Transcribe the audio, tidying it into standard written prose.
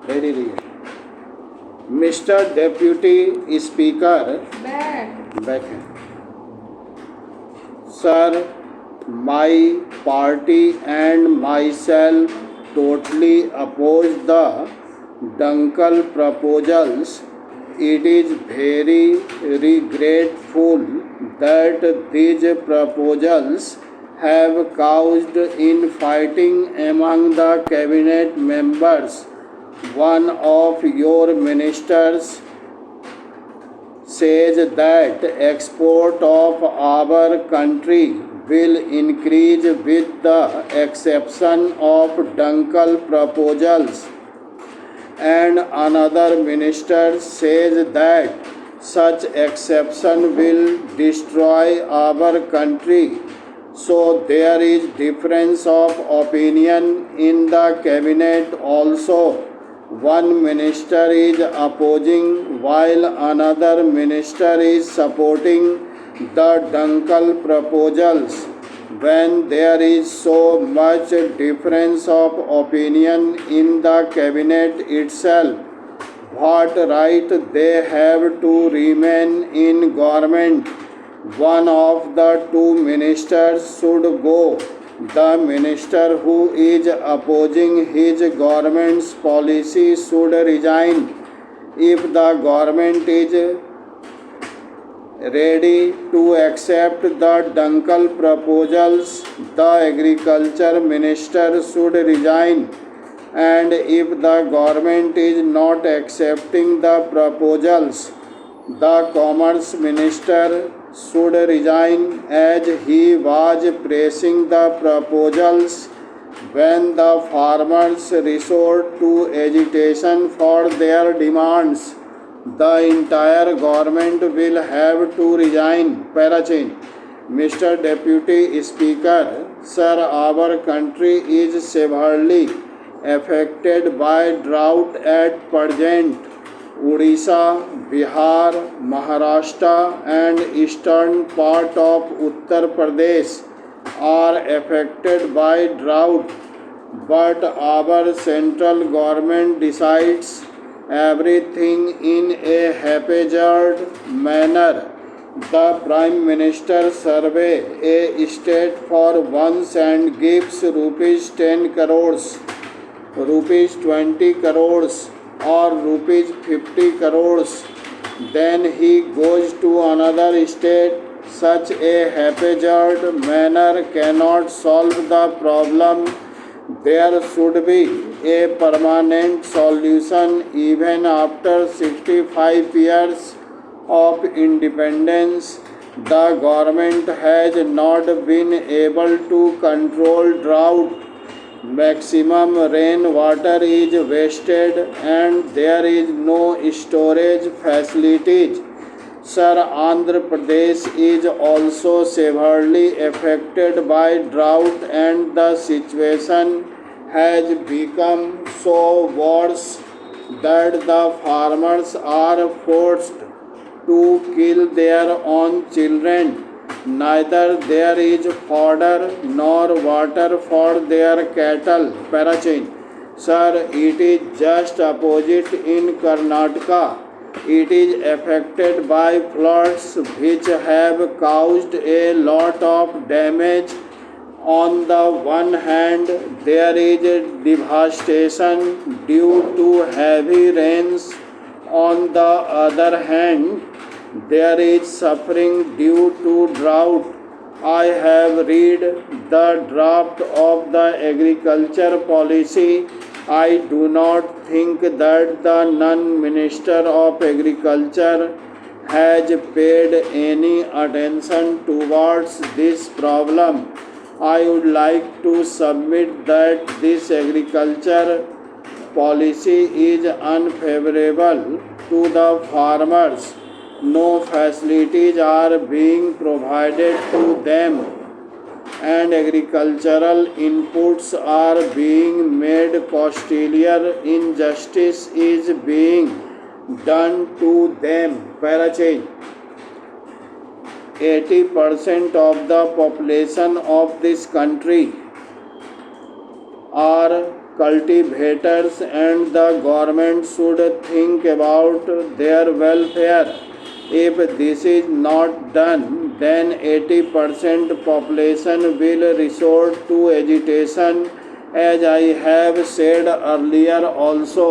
Very real. Mr. Deputy Speaker, back. Sir, my party and myself totally oppose the Dunkel proposals. It is very regretful that these proposals have caused infighting among the cabinet members. One of your ministers says that export of our country will increase with the exception of Dunkel proposals, and another minister says that such exception will destroy our country. So there is difference of opinion in the cabinet also. One minister is opposing while another minister is supporting the Dunkel proposals. When there is so much difference of opinion in the cabinet itself, what right they have to remain in government? One of the two ministers should go. The minister who is opposing his government's policy should resign. If the government is ready to accept the Dunkel proposals, the agriculture minister should resign. And if the government is not accepting the proposals, the commerce minister should resign, as he was pressing the proposals. When the farmers resort to agitation for their demands, the entire government will have to resign. Parachin. Mr. Deputy Speaker, sir, our country is severely affected by drought at present. Odisha, Bihar, Maharashtra and eastern part of Uttar Pradesh are affected by drought, but our central government decides everything in a haphazard manner. The Prime Minister survey a state for once and gives rupees 10 crores, rupees 20 crores or rupees 50 crores. Then he goes to another state. Such a haphazard manner cannot solve the problem. There should be a permanent solution. Even after 65 years of independence, the government has not been able to control drought. Maximum rainwater is wasted and there is no storage facilities. Sir, Andhra Pradesh is also severely affected by drought and the situation has become so worse that the farmers are forced to kill their own children. Neither there is fodder nor water for their cattle. Parachin. Sir, it is just opposite in Karnataka. It is affected by floods which have caused a lot of damage. On the one hand, there is devastation due to heavy rains. On the other hand, there is suffering due to drought. I have read the draft of the agriculture policy. I do not think that the non-minister of agriculture has paid any attention towards this problem. I would like to submit that this agriculture policy is unfavorable to the farmers. No facilities are being provided to them and agricultural inputs are being made costlier. Injustice is being done to them. Parachin. 80% of the population of this country are cultivators and the government should think about their welfare. If this is not done, then 80% population will resort to agitation, as I have said earlier also.